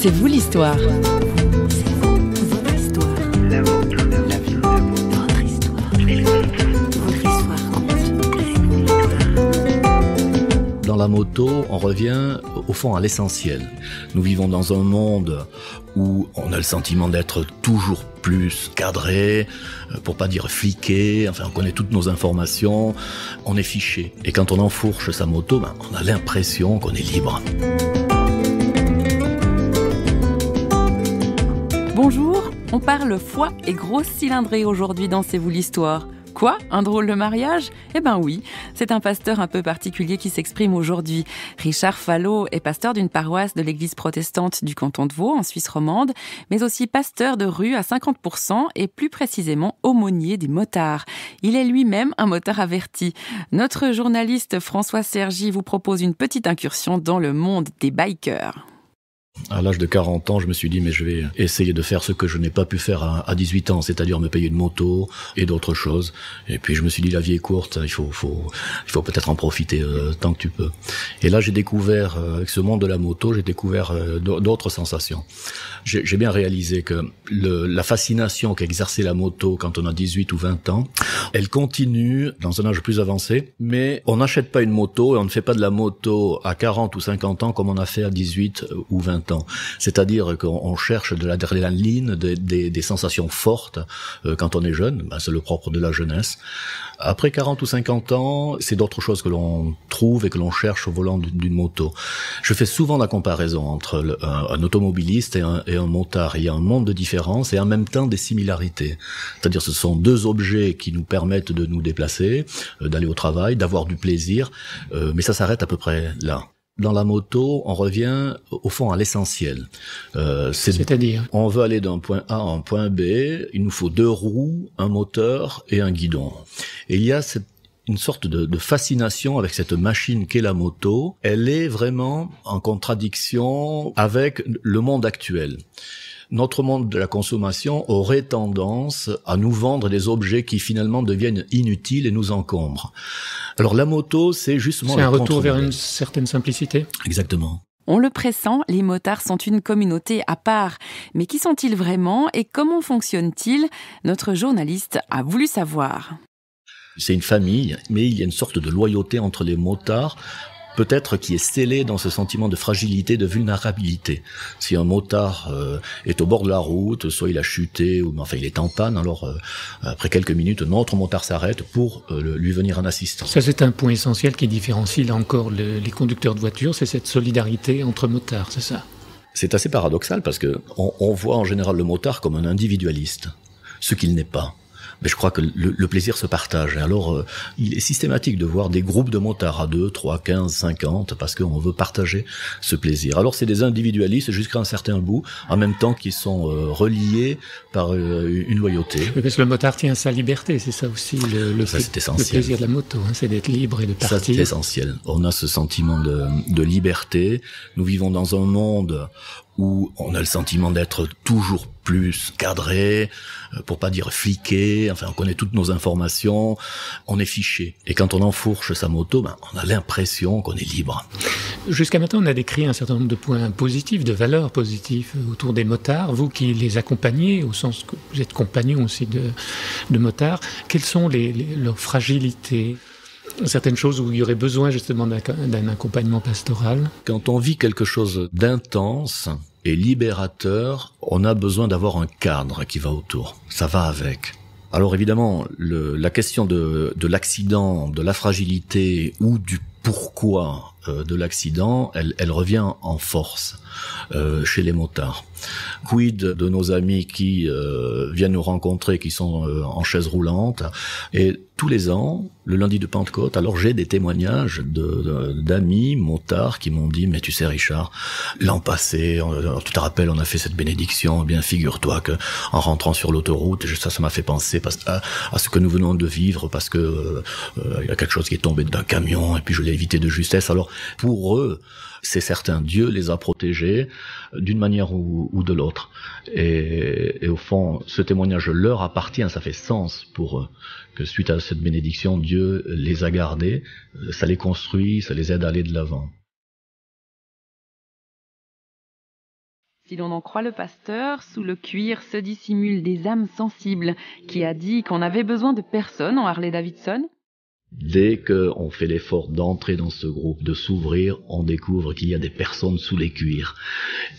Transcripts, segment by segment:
C'est vous l'histoire. Dans la moto, on revient au fond à l'essentiel. Nous vivons dans un monde où on a le sentiment d'être toujours plus cadré, pour pas dire fliqué, enfin on connaît toutes nos informations, on est fiché. Et quand on enfourche sa moto, on a l'impression qu'on est libre. Bonjour, on parle foie et grosse cylindrée aujourd'hui dans C'est vous l'histoire. Quoi ? Un drôle de mariage ? Eh ben oui, c'est un pasteur un peu particulier qui s'exprime aujourd'hui. Richard Fallot est pasteur d'une paroisse de l'église protestante du canton de Vaud, en Suisse romande, mais aussi pasteur de rue à 50% et plus précisément aumônier des motards. Il est lui-même un motard averti. Notre journaliste François Sergi vous propose une petite incursion dans le monde des bikers. À l'âge de 40 ans, je me suis dit, mais je vais essayer de faire ce que je n'ai pas pu faire à 18 ans, c'est-à-dire me payer une moto et d'autres choses. Et puis je me suis dit, la vie est courte, il faut peut-être en profiter tant que tu peux. Et là, j'ai découvert, avec ce monde de la moto, j'ai découvert d'autres sensations. J'ai bien réalisé que la fascination qu'exerçait la moto quand on a 18 ou 20 ans, elle continue dans un âge plus avancé, mais on n'achète pas une moto et on ne fait pas de la moto à 40 ou 50 ans comme on a fait à 18 ou 20 ans. C'est-à-dire qu'on cherche de l'adrénaline, des sensations fortes quand on est jeune, c'est le propre de la jeunesse. Après 40 ou 50 ans, c'est d'autres choses que l'on trouve et que l'on cherche au volant d'une moto. Je fais souvent la comparaison entre un automobiliste et un motard. Il y a un monde de différence et en même temps des similarités. C'est-à-dire ce sont deux objets qui nous permettent de nous déplacer, d'aller au travail, d'avoir du plaisir, mais ça s'arrête à peu près là. Dans la moto, on revient au fond à l'essentiel. C'est-à-dire, on veut aller d'un point A à un point B, il nous faut 2 roues, un moteur et un guidon. Et il y a une sorte de fascination avec cette machine qu'est la moto. Elle est vraiment en contradiction avec le monde actuel. Notre monde de la consommation aurait tendance à nous vendre des objets qui finalement deviennent inutiles et nous encombrent. Alors la moto, c'est justement... C'est un retour vers une certaine simplicité. Exactement. On le pressent, les motards sont une communauté à part. Mais qui sont-ils vraiment et comment fonctionnent-ils ? Notre journaliste a voulu savoir. C'est une famille, mais il y a une sorte de loyauté entre les motards, peut-être qui est scellé dans ce sentiment de fragilité, de vulnérabilité. Si un motard est au bord de la route, soit il a chuté, ou il est en panne, alors après quelques minutes, un autre motard s'arrête pour lui venir en assistance. Ça, c'est un point essentiel qui différencie là encore les conducteurs de voitures, c'est cette solidarité entre motards, c'est ça ? C'est assez paradoxal parce que on voit en général le motard comme un individualiste, ce qu'il n'est pas. Mais je crois que le plaisir se partage. Et alors, il est systématique de voir des groupes de motards à 2, 3, 15, 50, parce qu'on veut partager ce plaisir. Alors, c'est des individualistes jusqu'à un certain bout, en même temps qu'ils sont reliés par une loyauté. Oui, parce que le motard tient à sa liberté, c'est ça aussi C'est essentiel. le plaisir de la moto, c'est d'être libre et de partir. Ça, c'est essentiel. On a ce sentiment de liberté. Nous vivons dans un monde où on a le sentiment d'être toujours plus cadré, pour pas dire fliqué, on connaît toutes nos informations, on est fiché. Et quand on enfourche sa moto, on a l'impression qu'on est libre. Jusqu'à maintenant, on a décrit un certain nombre de points positifs, de valeurs positives autour des motards. Vous qui les accompagnez, au sens que vous êtes compagnon aussi de motards, quelles sont leurs fragilités ? Certaines choses où il y aurait besoin justement d'un accompagnement pastoral. Quand on vit quelque chose d'intense et libérateur, on a besoin d'avoir un cadre qui va autour. Ça va avec. Alors évidemment, la question de l'accident, de la fragilité ou du pourquoi de l'accident, elle revient en force chez les motards. Quid de nos amis qui viennent nous rencontrer, qui sont en chaise roulante, et tous les ans, le lundi de Pentecôte, alors j'ai des témoignages d'amis motards qui m'ont dit, mais tu sais Richard, l'an passé, tu te rappelles, on a fait cette bénédiction, eh bien figure-toi que en rentrant sur l'autoroute, ça m'a fait penser à ce que nous venons de vivre, parce que il y a quelque chose qui est tombé d'un camion, et puis je l'ai évité de justesse. Alors pour eux, c'est certain, Dieu les a protégés d'une manière ou de l'autre. Et au fond, ce témoignage leur appartient, ça fait sens pour eux, que suite à cette bénédiction, Dieu les a gardés, ça les construit, ça les aide à aller de l'avant. Si l'on en croit le pasteur, sous le cuir se dissimulent des âmes sensibles. Qui a dit qu'on avait besoin de personne en Harley-Davidson ? Dès qu'on fait l'effort d'entrer dans ce groupe, de s'ouvrir, on découvre qu'il y a des personnes sous les cuirs.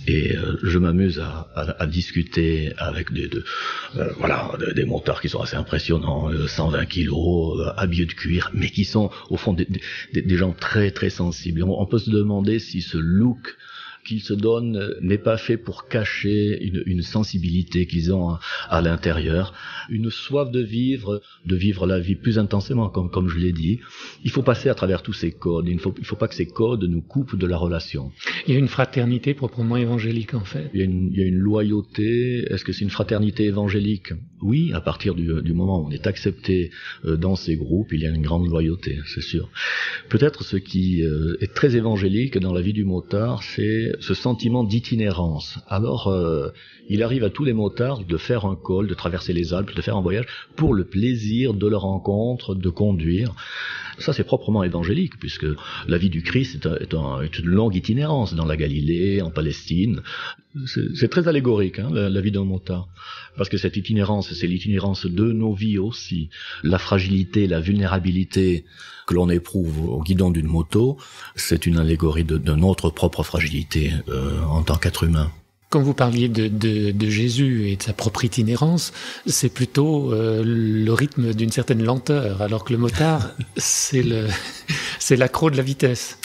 Et je m'amuse à discuter avec des motards qui sont assez impressionnants, 120 kilos, habillés de cuir, mais qui sont au fond des gens très très sensibles. On peut se demander si ce look qu'ils se donnent n'est pas fait pour cacher une sensibilité qu'ils ont à l'intérieur, une soif de vivre la vie plus intensément, comme je l'ai dit. Il faut passer à travers tous ces codes. Il faut pas que ces codes nous coupent de la relation. Il y a une fraternité proprement évangélique, en fait. Il y a une loyauté. Est-ce que c'est une fraternité évangélique ? Oui, à partir du moment où on est accepté dans ces groupes, il y a une grande loyauté, c'est sûr. Peut-être ce qui est très évangélique dans la vie du motard, c'est ce sentiment d'itinérance. Alors, il arrive à tous les motards de faire un col, de traverser les Alpes, de faire un voyage pour le plaisir de leur rencontre, de conduire. Ça, c'est proprement évangélique, puisque la vie du Christ est une longue itinérance dans la Galilée, en Palestine. C'est très allégorique, la vie d'un motard. Parce que cette itinérance, c'est l'itinérance de nos vies aussi. La fragilité, la vulnérabilité que l'on éprouve au guidon d'une moto, c'est une allégorie de notre propre fragilité en tant qu'être humain. Quand vous parliez de Jésus et de sa propre itinérance, c'est plutôt le rythme d'une certaine lenteur, alors que le motard, c'est l'accro de la vitesse.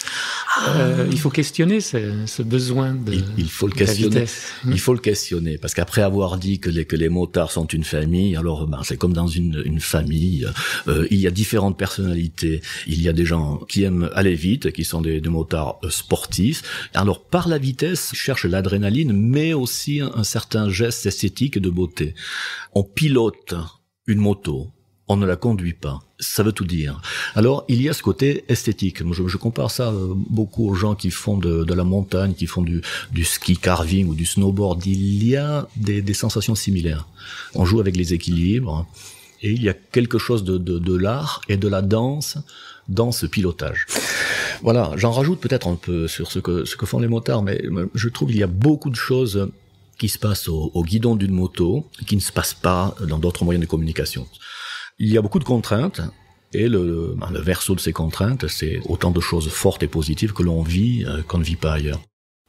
Il faut questionner ce besoin de il faut le questionner. La vitesse. Il faut le questionner, parce qu'après avoir dit que les motards sont une famille, alors c'est comme dans une famille. Il y a différentes personnalités. Il y a des gens qui aiment aller vite, qui sont des motards sportifs. Alors par la vitesse, ils cherchent l'adrénaline, mais aussi un certain geste esthétique et de beauté. On pilote une moto, on ne la conduit pas. Ça veut tout dire. Alors, il y a ce côté esthétique. Moi, je compare ça beaucoup aux gens qui font de la montagne, qui font du ski carving ou du snowboard. Il y a des sensations similaires. On joue avec les équilibres et il y a quelque chose de l'art et de la danse dans ce pilotage. Voilà, j'en rajoute peut-être un peu sur ce que font les motards, mais je trouve qu'il y a beaucoup de choses qui se passent au guidon d'une moto qui ne se passent pas dans d'autres moyens de communication. Il y a beaucoup de contraintes, et le verso de ces contraintes, c'est autant de choses fortes et positives que l'on vit, qu'on ne vit pas ailleurs.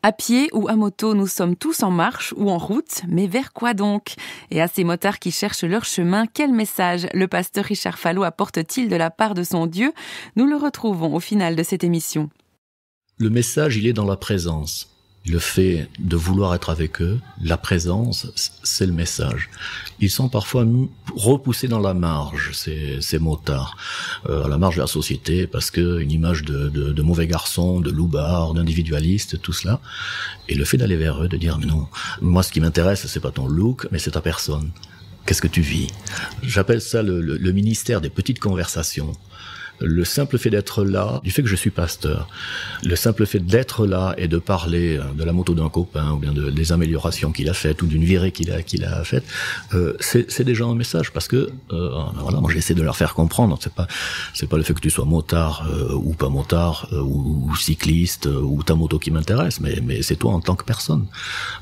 À pied ou à moto, nous sommes tous en marche ou en route, mais vers quoi donc ? Et à ces motards qui cherchent leur chemin, quel message le pasteur Richard Fallot apporte-t-il de la part de son Dieu ? Nous le retrouvons au final de cette émission. Le message, il est dans la présence. Le fait de vouloir être avec eux, la présence, c'est le message. Ils sont parfois repoussés dans la marge, ces motards, à la marge de la société, parce que une image de mauvais garçon, de loupard, d'individualiste, tout cela. Et le fait d'aller vers eux, de dire, mais non, moi ce qui m'intéresse, c'est pas ton look, mais c'est ta personne. Qu'est-ce que tu vis ? J'appelle ça le ministère des petites conversations. Le simple fait d'être là, du fait que je suis pasteur, le simple fait d'être là et de parler de la moto d'un copain ou bien des améliorations qu'il a faites ou d'une virée qu'il a faite, c'est déjà un message, parce que voilà, moi j'essaie de leur faire comprendre. C'est pas le fait que tu sois motard ou pas motard ou cycliste ou ta moto qui m'intéresse, mais c'est toi en tant que personne.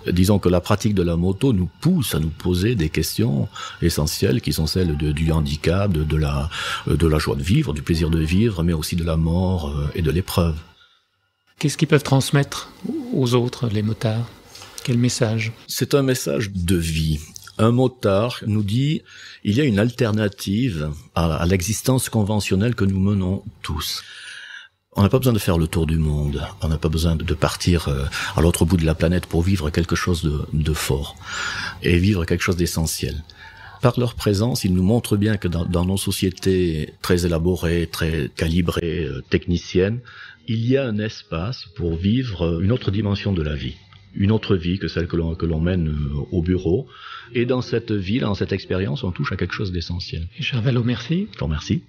Disons que la pratique de la moto nous pousse à nous poser des questions essentielles qui sont celles du handicap, de la joie de vivre, du plaisir de vivre, mais aussi de la mort et de l'épreuve. Qu'est-ce qu'ils peuvent transmettre aux autres, les motards ? Quel message ? C'est un message de vie. Un motard nous dit, il y a une alternative à l'existence conventionnelle que nous menons tous. On n'a pas besoin de faire le tour du monde, on n'a pas besoin de partir à l'autre bout de la planète pour vivre quelque chose de fort et vivre quelque chose d'essentiel. Par leur présence, ils nous montrent bien que dans nos sociétés très élaborées, très calibrées, techniciennes, il y a un espace pour vivre une autre dimension de la vie. Une autre vie que celle que l'on mène au bureau. Et dans cette vie, dans cette expérience, on touche à quelque chose d'essentiel. Richard Fallot, merci. Je vous remercie.